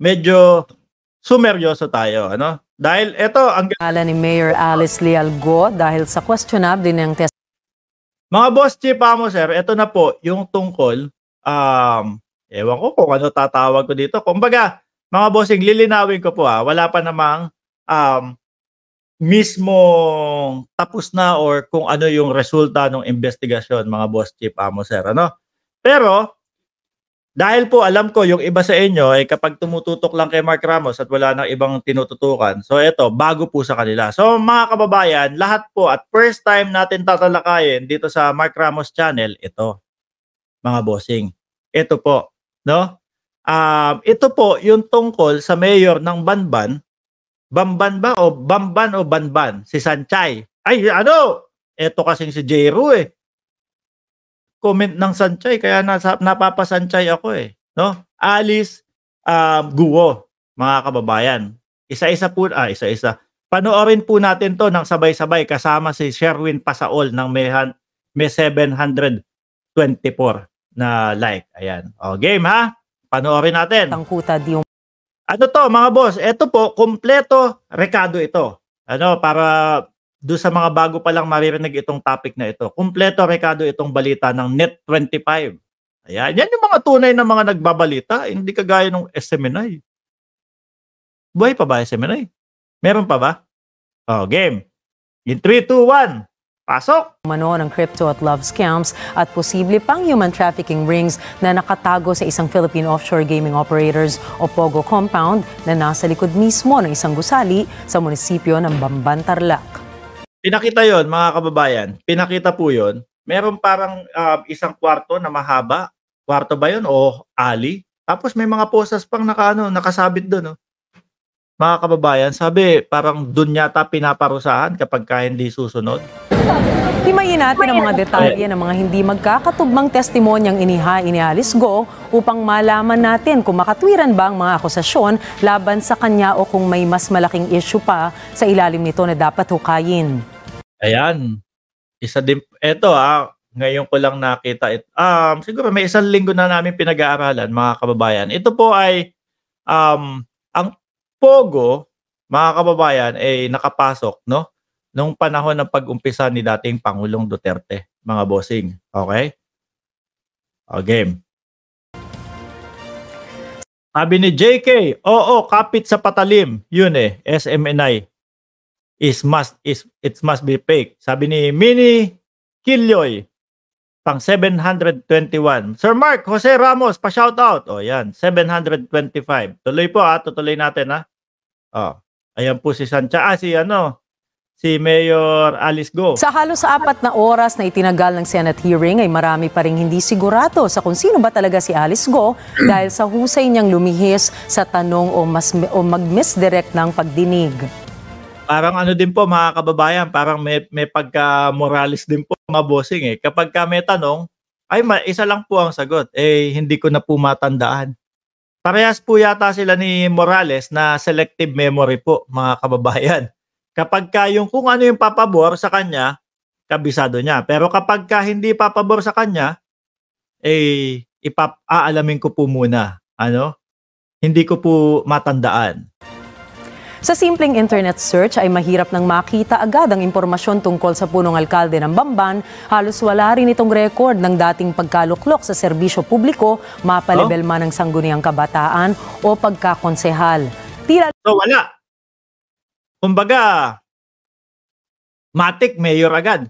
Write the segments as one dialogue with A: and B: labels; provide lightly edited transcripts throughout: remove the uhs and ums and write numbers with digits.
A: medyo sumeryoso tayo, ano? Dahil ito ang
B: Ala ni Mayor Alice Leal Go dahil sa questionable din ng test.
A: Mga boss chief mo sir, ito na po yung tungkol ewan ko kung ano tatawag ko dito. Kumbaga, mga bossing, lilinawin ko po wala pa namang mismo tapos na or kung ano yung resulta ng investigasyon, mga boss chief mo sir, ano? Pero dahil po alam ko yung iba sa inyo ay kapag tumututok lang kay Mark Ramos at wala nang ibang tinututukan. So ito, bago po sa kanila. So mga kababayan, lahat po at first time natin tatalakayin dito sa Mark Ramos channel, ito. Mga bossing. Ito po, no? Ito po yung tungkol sa mayor ng Banban. Bamban ba o Bamban o Banban? Si Sanchay. Ay, ano? Ito kasing si Jero comment ng Sanchay kaya napapasanchay ako no? Alice Guo, mga kababayan. Isa-isa po isa-isa. Panoorin po natin 'to ng sabay-sabay kasama si Sherwin Pasaol ng may 724 na like. Ayan. O game ha. Panoorin natin.
B: Tangkutad yung
A: Ano to mga boss? Ito po kompleto rekado ito. Ano para do sa mga bago pa lang maririnig itong topic na ito. Kumpleto rekado itong balita ng Net25. Ayan, yan yung mga tunay na mga nagbabalita, hindi kagaya ng SMNI. Buhay pa ba SMNI? Meron pa ba? Oh, game. In 3, 2, 1. Pasok!
B: Umano ng crypto at love scams at posible pang human trafficking rings na nakatago sa isang Philippine Offshore Gaming Operators o POGO compound na nasa likod mismo ng isang gusali sa munisipyo ng Bamban, Tarlac.
A: Pinakita yon mga kababayan. Pinakita po yon. Meron parang isang kwarto na mahaba. Kwarto ba yon o alley? Tapos may mga posas pang nakasabit doon. No? Mga kababayan, sabi parang doon yata pinaparusahan kapag hindi susunod.
B: Himayin natin ang mga detalye ng mga hindi magkakatugmang testimonyang inihain ni Alice Go upang malaman natin kung makatwiran ba ang mga akusasyon laban sa kanya o kung may mas malaking issue pa sa ilalim nito na dapat hukayin.
A: Ayan. Isa din ito ngayon ko lang nakita ito. Siguro may isang linggo na namin pinag-aaralan, mga kababayan. Ito po ay ang POGO, mga kababayan, ay nakapasok, no? Nung panahon ng pag-umpisa ni dating Pangulong Duterte, mga bossing. Okay? O, game. Sabi ni JK, oo, kapit sa patalim. Yun SMNI. It must be fake. Sabi ni Mini Kilyoy, pang 721. Sir Mark Jose Ramos, pa-shoutout. O yan, 725. Tuloy po tutuloy natin ayan po si Sancha. Si Mayor Alice Go.
B: Sa halos 4 na oras na itinagal ng Senate hearing ay marami pa ring hindi sigurado sa kung sino ba talaga si Alice Go dahil sa husay niyang lumihis sa tanong o mag-misdirect ng pagdinig.
A: Parang din po mga kababayan, parang may pagka-Morales din po mga bossing Kapag may tanong, isa lang po ang sagot. Hindi ko na po matandaan. Parehas po yata sila ni Morales na selective memory po mga kababayan. Kapag kung ano yung papabor sa kanya, kabisado niya. Pero kapag hindi papabor sa kanya, aalamin ko po muna. Hindi ko po matandaan.
B: Sa simpleng internet search ay mahirap nang makita agad ang impormasyon tungkol sa punong alkalde ng Bamban. Halos wala rin itong record ng dating pagkaluklok sa serbisyo publiko, mapalebel man ng sangguniang kabataan o pagkakonsehal.
A: So wala. Kumbaga, matik mayor agad.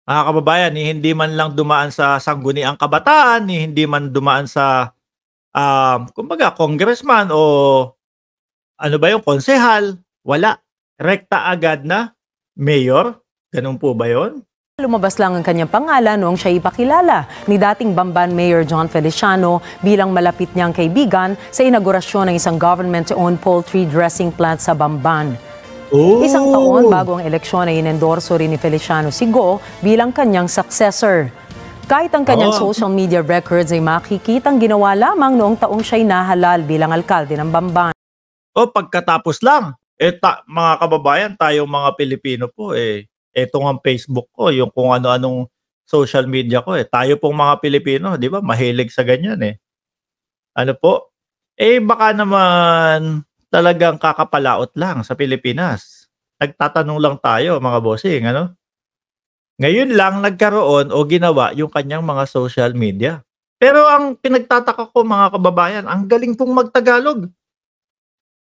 A: Mga kababayan, hindi man lang dumaan sa sangguniang kabataan, hindi man dumaan sa kumbaga congressman o konsehal, wala. Rekta agad na mayor. Ganun po ba yun?
B: Lumabas lang ang kanyang pangalan noong siya ipakilala ni dating Bamban Mayor John Feliciano bilang malapit niyang kaibigan sa inaugurasyon ng isang government-owned poultry dressing plant sa Bamban. Isang taon bago ang eleksyon ay inendorso rin ni Feliciano si Go bilang kanyang successor. Kahit ang kanyang social media records ay makikitang ginawa lamang noong taong siya'y nahalal bilang alkalde ng Bamban.
A: Pagkatapos lang, mga kababayan, tayong mga Pilipino po, ito ang Facebook ko, yung kung ano-anong social media ko. Tayo pong mga Pilipino, di ba, mahilig sa ganyan Ano po? baka naman talagang kakapalaot lang sa Pilipinas. Nagtatanong lang tayo mga bossing, ano? Ngayon lang nagkaroon o ginawa yung kanyang mga social media. Pero ang pinagtataka ko mga kababayan, ang galing pong magtagalog.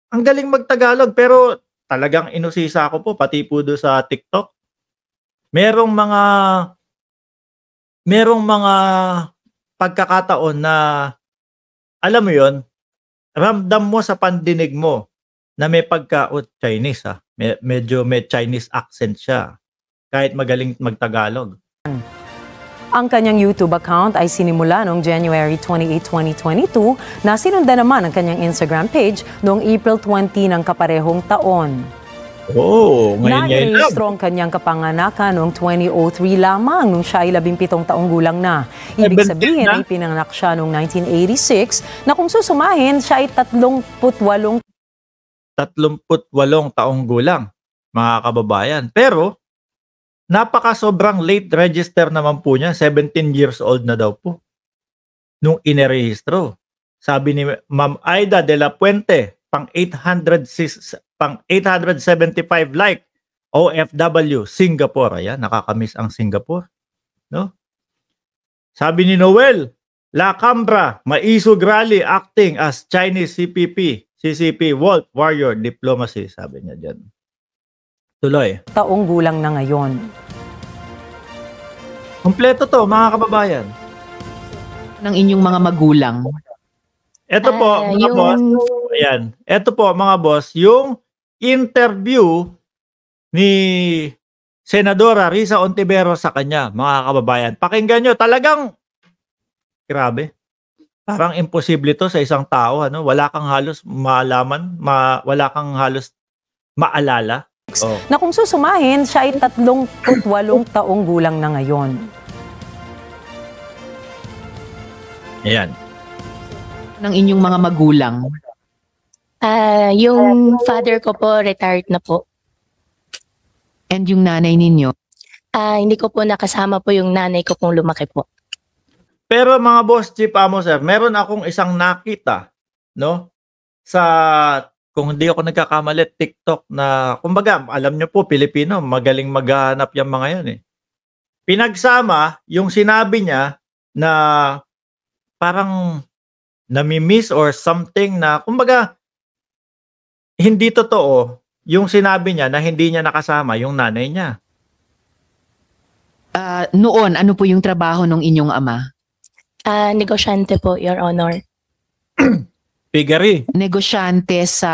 A: Ang galing magtagalog pero talagang inusisa ko po pati po do sa TikTok. Merong mga pagkakataon na alam mo 'yon, ramdam mo sa pandinig mo na may Chinese medyo may Chinese accent siya kahit magaling magtagalog.
B: Ang kanyang YouTube account ay sinimula noong January 28, 2022 na sinundan naman ang kanyang Instagram page noong April 20 ng kaparehong taon.
A: Oh, ngayon
B: Na-rehistro ang kanyang kapanganakan noong 2003 lamang nung siya ay 17 taong gulang na. Ibig sabihin ay pinanganak siya noong 1986 na kung susumahin siya ay 38
A: taong gulang, mga kababayan. Pero sobrang late register naman po niya, 17 years old na daw po nung inerehistro. Sabi ni Ma'am Aida de la Puente, pang 875 like, OFW, Singapore. Ayan, nakakamiss ang Singapore. No? Sabi ni Noel, La Cambra, Maisog Rally acting as Chinese CCP, Wolf Warrior Diplomacy, sabi niya dyan. Tuloy.
B: Taong gulang na ngayon.
A: Kompleto to, mga kababayan.
C: Ng inyong mga magulang.
A: Ito po, mga boss. Ayan. Ito po, mga boss, yung interview ni Senadora Risa Ontiveros sa kanya, mga kababayan. Pakinggan nyo, talagang grabe. Parang imposible to sa isang tao, ano? Wala kang halos maalaman, wala kang halos maalala. Oh.
B: Na kung susumahin, siya ay 38 taong gulang na ngayon.
A: Ayan.
C: Ng inyong mga magulang.
D: Yung father ko po, retired na po.
C: And yung nanay ninyo?
D: Hindi ko po nakasama po yung nanay ko pong lumaki po.
A: Pero mga boss, Chief Amo, sir, meron akong isang nakita, no? Kung hindi ako nagkakamali, TikTok na, kumbaga, alam nyo po, Pilipino, magaling maghanap yung mga yun eh. Pinagsama yung sinabi niya na parang nami-miss or something na, kumbaga, hindi totoo yung sinabi niya na hindi niya nakasama yung nanay niya.
C: Noon, ano po yung trabaho ng inyong ama?
D: Negosyante po, Your Honor.
A: Piggery.
C: Negosyante sa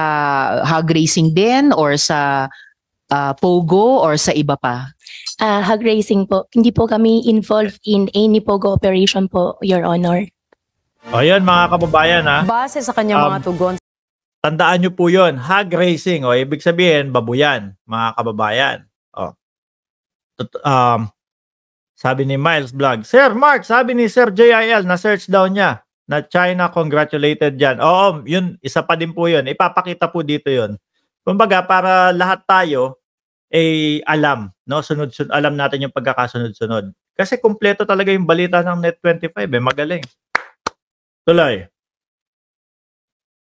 C: hog racing din or sa Pogo or sa iba pa?
D: Hog racing po. Hindi po kami involved in any Pogo operation po, Your Honor.
A: O yan mga kababayan ha.
B: Base sa kanyang mga tugon.
A: Tandaan nyo po yun, hog racing. O ibig sabihin, babuyan, mga kababayan. O. Sabi ni Miles Vlog, Sir Mark, sabi ni Sir JIL, na-search daw niya na China congratulated dyan. Oo, yun, isa pa din po yun. Ipapakita po dito yun. Kumbaga, para lahat tayo alam, no? Sunod-sunod, alam natin yung pagkakasunod-sunod. Kasi kumpleto talaga yung balita ng Net25, magaling. Tuloy.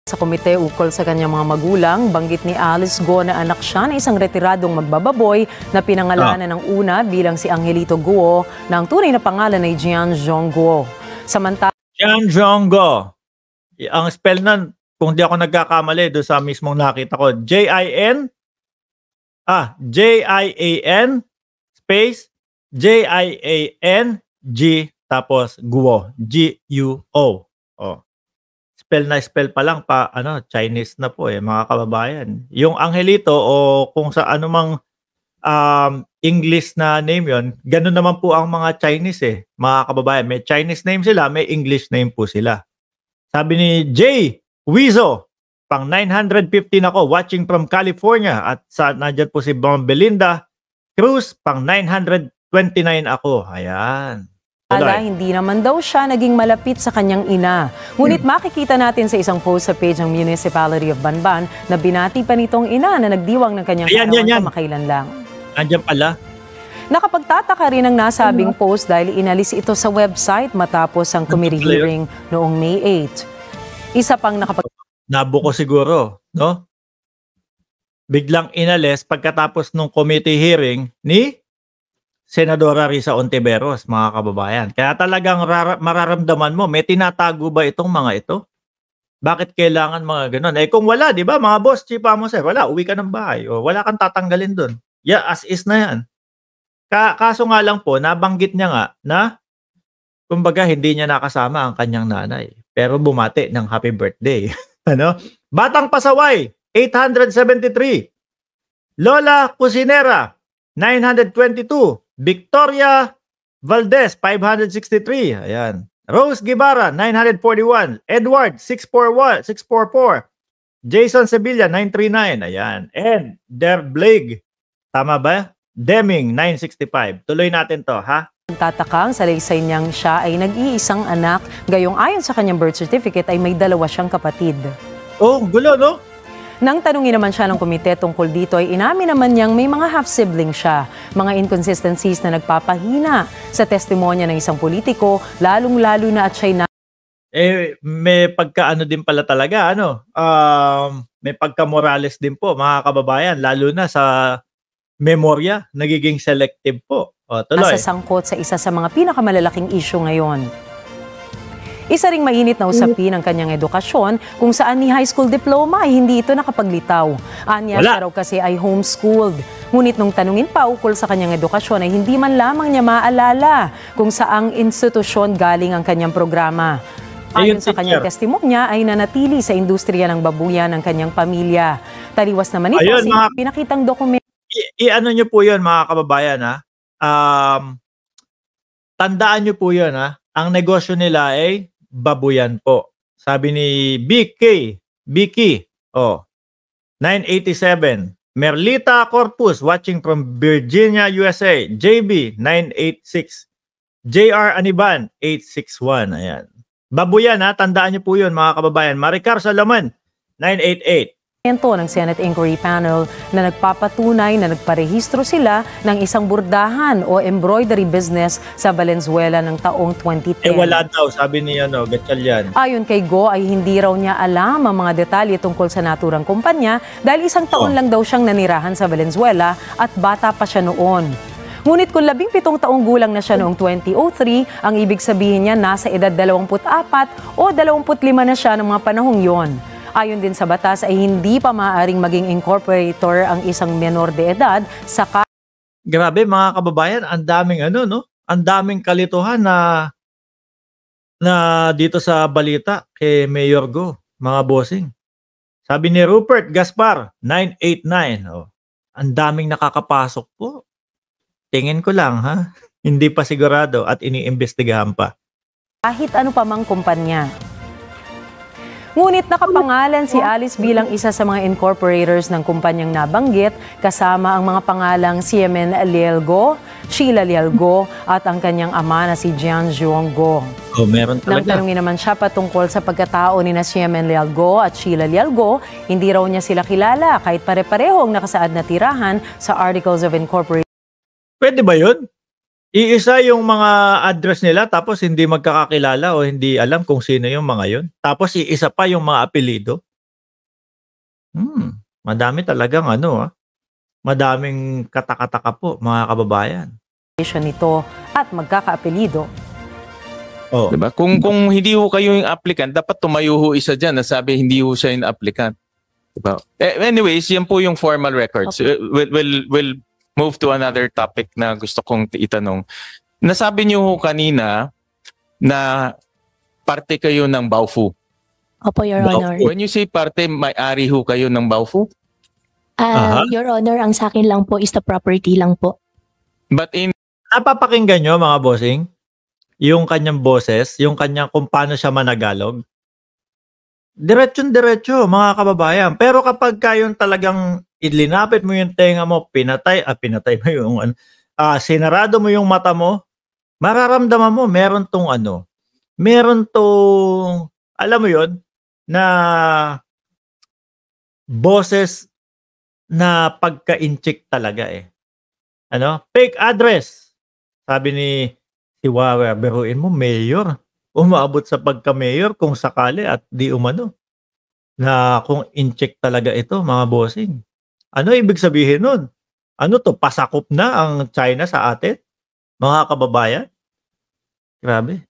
B: Sa komite ukol sa kanyang mga magulang, banggit ni Alice Go na anak siya na isang retiradong magbababoy na pinangalanan ng una bilang si Angelito Guo na ang tunay na pangalan ay Jian Zhongguo.
A: Jian Zhongguo. Ang spell nun, kung di ako nagkakamali doon sa mismong nakita ko, J-I-N space J-I-A-N-G tapos Guo, G-U-O. Oh. Spell pa lang Chinese na po mga kababayan. Yung Angelito o kung sa anumang English na name yon, ganun naman po ang mga Chinese mga kababayan. May Chinese name sila, may English name po sila. Sabi ni Jay Wizo, pang 915 ako, watching from California. At nandiyan po si Belinda Cruz, pang 929 ako. Ayan.
B: Hindi naman daw siya naging malapit sa kanyang ina. Ngunit makikita natin sa isang post sa page ng Municipality of Banban na binati pa nitong ina na nagdiwang ng kanyang kaarawan kamakailan lang.
A: Andiyan pala.
B: Nakapagtataka rin ang nasabing post dahil inalis ito sa website matapos ang committee hearing noong May 8. Isa pang
A: nabuko siguro, no? Biglang inalis pagkatapos nung committee hearing ni Senadora Risa Ontiveros, mga kababayan. Kaya talagang mararamdaman mo, may tinatago ba itong mga ito? Bakit kailangan mga ganun? Eh kung wala, di ba mga boss, chief mo sir, wala, uwi ka ng bahay. O wala kang tatanggalin dun. Yeah, as is na yan. Kaso nga lang po, nabanggit niya nga na kumbaga hindi niya nakasama ang kanyang nanay. Pero bumati ng happy birthday. Ano? Batang Pasaway, 873. Lola Cusinera, 922. Victoria Valdez, 563. Ayan. Rose Guevara, 941. Edward, 644. Jason Sevilla, 939. Ayan. And Der Blig, tama ba? Deming, 965. Tuloy natin to, ha?
B: Tatakang sa salaysay niyang siya ay nag-iisang anak, gayong ayon sa kanyang birth certificate ay may 2 siyang kapatid.
A: Oh, gulo, no?
B: Nang tanungin naman siya ng komite tungkol dito ay inamin naman niyang may mga half-sibling siya, mga inconsistencies na nagpapahina sa testimonya ng isang politiko, lalong-lalo na at siya'y
A: may pagkaano din pala talaga, ano? May pagka-Morales din po, mga kababayan, lalo na sa memorya, nagiging selective po. O, tuloy.
B: Nasasangkot sa isa sa mga pinakamalalaking issue ngayon. Isa ring mainit na usapin ang kanyang edukasyon kung saan ni high school diploma ay hindi ito nakapaglitaw. Anya siya raw kasi ay homeschooled. Ngunit nung tanungin pa ukol sa kanyang edukasyon ay hindi man lamang niya maalala kung saang institusyon galing ang kanyang programa. Ayon sa kanyang testimonya ay nanatili sa industriya ng babuyan ng kanyang pamilya. Taliwas naman ito sa pinakitang dokumento.
A: I-ano nyo po yun mga kababayan, ha? Tandaan nyo po yun, ha? Ang negosyo nila ay babuyan po. Sabi ni Vicky, 987. Merlita Corpus, watching from Virginia, USA. JB, 986. JR Aniban, 861. Ayan. Babuyan, ha? Tandaan nyo po yun, mga kababayan. Maricar Salaman, 988.
B: Ng Senate Inquiry Panel na nagpapatunay na nagparehistro sila ng isang burdahan o embroidery business sa Valenzuela ng taong 2010.
A: Wala daw, sabi ni Gatchalian.
B: Ayon kay Go ay hindi raw niya alam ang mga detalye tungkol sa naturang kumpanya dahil isang taon lang daw siyang nanirahan sa Valenzuela at bata pa siya noon. Ngunit kung 17 taong gulang na siya noong 2003, ang ibig sabihin niya nasa edad 24 o 25 na siya ng mga panahong yon. Ayon din sa batas ay hindi pa maaaring maging incorporator ang isang menor de edad sa
A: Grabe mga kababayan, ang daming ang daming kalituhan na dito sa balita kay Mayor Go, mga bossing. Sabi ni Rupert Gaspar, 989. Ang daming nakakapasok po. Tingin ko lang, ha? Hindi pa sigurado at iniimbestigahan pa.
B: Kahit ano pa mang kumpanya. Ngunit nakapangalan si Alice bilang isa sa mga incorporators ng kumpanyang nabanggit kasama ang mga pangalang CMN Lielgo, Sheila Lielgo at ang kanyang ama na si Jian Zhuanggo.
A: Meron talaga.
B: Nang tanungin naman siya patungkol sa pagkatao ni na CMN Lielgo at Sheila Lielgo, hindi raw niya sila kilala kahit pare-parehong nakasaad na tirahan sa Articles of Incorporation.
A: Pwede ba yun? Iisa yung mga address nila tapos hindi magkakakilala o hindi alam kung sino yung mga yun. Tapos iisa pa yung mga apelido. Madami talagang madaming katakataka po mga kababayan.
B: Nito at magkakaapelido.
E: Diba? Kung hindi ho kayo yung applicant, dapat tumayo ho isa dyan na sabi hindi ho siya yung applicant. Diba? Anyways, yan po yung formal records. Okay. We'll move to another topic na gusto kong itanong. Nasabi niyo ho kanina na parte kayo ng Baofu.
D: Opo, Your Honor.
E: When you say parte, may-ari ho kayo ng Baofu?
D: Your Honor, ang sa akin lang po is the property lang po.
E: But
A: Napapakinggan nyo mga bossing? Yung kanyang boses, yung kanyang kung paano siya managalog? Diretso mga kababayan. Pero kapag kayong talagang ilinapit mo yung tenga mo, pinatay mo yung sinarado mo yung mata mo, mararamdaman mo meron tong alam mo yon na boses na pagka-inchik talaga fake address. Sabi ni si Wawa, biruin mo mayor, umabot sa pagka-mayor kung sakali at di umano. na kung in-check talaga ito, mga bossing. Ano ibig sabihin nun? Ano to, pasakop na ang China sa atin? Mga kababayan? Grabe.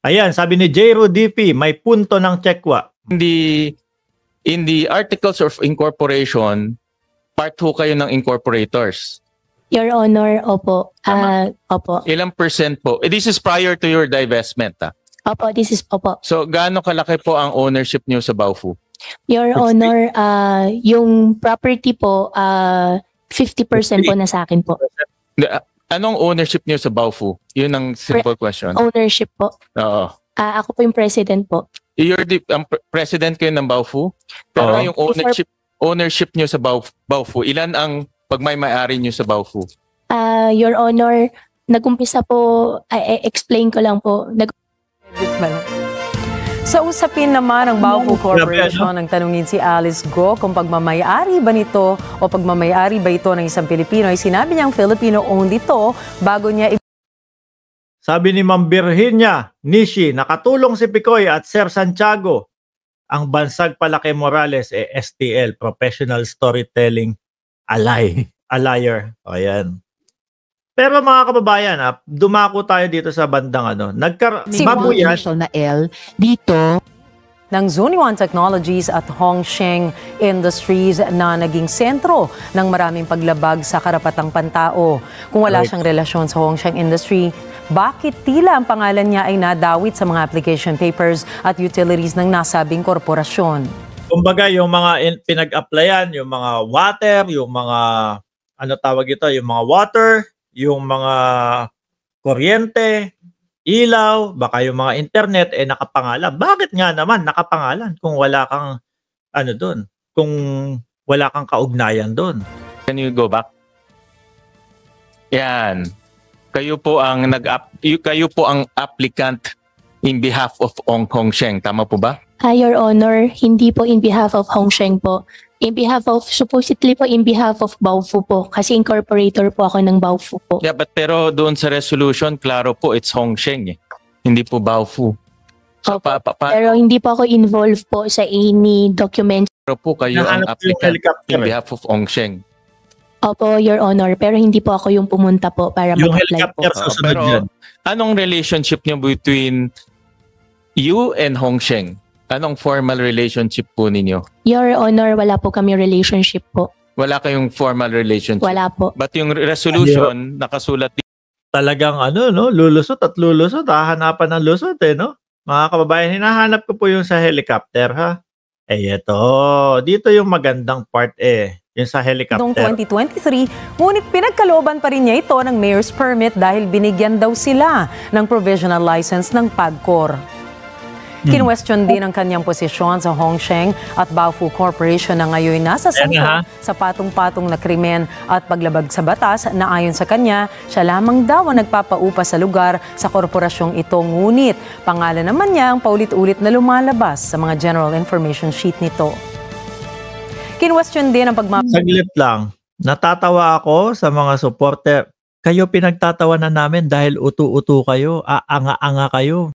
A: Ayan, sabi ni J. DP, may punto ng Chekwa.
E: In the articles of incorporation, part ho kayo ng incorporators.
D: Your Honor, opo. Opo.
E: Ilang percent po? This is prior to your divestment.
D: Opo, this is opo.
E: So, gaano kalaki po ang ownership niyo sa Baofu?
D: Your
A: 60?
D: Honor, yung property po, 50% po na sa akin po.
E: Anong ownership niyo sa Baofu? Yun ang simple question.
D: Ownership po.
E: Oo.
D: Ako po yung president po.
E: You're the president kayo ng Baofu? Pero
A: Oo.
E: yung ownership niyo sa Baofu, ilan ang pagmay-ari niyo sa Baofu?
D: Your Honor, nag-umpisa po, explain ko lang po.
B: Sa usapin naman ng Baofu Corporation, nang tanungin si Alice Go kung pagmamayari ba nito o pagmamayari ba ito ng isang Pilipino, ay sinabi niyang Filipino-owned ito bago niya
A: Sabi ni Ma'am Virginia Nishi, nakatulong si Picoy at Sir Santiago. Ang bansag pala kay Morales STL, Professional Storytelling Liar. O yan. Pero mga kababayan, dumako tayo dito sa bandang Babuyan.
C: Na L dito
B: ng Zuniwan Technologies at Hongsheng Industries na naging sentro ng maraming paglabag sa karapatang pantao. Kung wala siyang relasyon sa Hongsheng Industry, bakit tila ang pangalan niya ay nadawit sa mga application papers at utilities ng nasabing korporasyon?
A: Kumbaga, yung mga pinag-applyan, yung mga water, yung mga, yung mga water, yung mga kuryente, ilaw, baka yung mga internet, nakapangalan. Bakit nga naman nakapangalan kung wala kang, doon? Kung wala kang kaugnayan doon?
E: Can you go back? Yan. Kayo po ang applicant in behalf of Hongsheng. Tama po ba?
D: Your Honor, hindi po in behalf of Hongsheng po. Supposedly po in behalf of Baofu po. Kasi incorporator po ako ng Baofu po.
E: Yeah, pero doon sa resolution, klaro po, it's Hongsheng. Hindi po Baofu. So,
D: Pero hindi po ako involved po sa any document.
E: pero po kayo ang
A: Nahanap yung
E: applicant
A: helicopter.
E: in behalf of Hongsheng.
D: Opo, Your Honor. Pero hindi po ako yung pumunta po para
A: Yung
D: mag-apply po.
A: helicopter susunod
E: Pero
A: yan.
E: anong relationship niyo between you and Hongsheng? Anong formal relationship po ninyo?
D: Your Honor, wala po kami relationship po.
E: Wala kayong formal relationship?
D: Wala po.
E: But yung resolution, nakasulat
A: Talagang lulusot at lulusot. Hahanapan ng lusot no? Mga kababayan, hinahanap ko po yung sa helicopter, ha? Eto. Dito yung magandang part yung sa helicopter.
B: Noong 2023, ngunit pinagkalooban pa rin niya ito ng mayor's permit dahil binigyan daw sila ng provisional license ng PAGCOR. Kinwestiyon din ang kanyang posisyon sa Hongsheng at Baofu Corporation na ngayon nasa sangkot sa patong-patong na krimen at paglabag sa batas na ayon sa kanya, siya lamang daw ang nagpapaupa sa lugar sa korporasyong ito. Ngunit pangalan naman niya ang paulit-ulit na lumalabas sa mga general information sheet nito. Kinwestiyon din ang
A: Saglit lang. Natatawa ako sa mga supporter. Kayo pinagtatawanan namin dahil utu-utu kayo, aanga-anga kayo.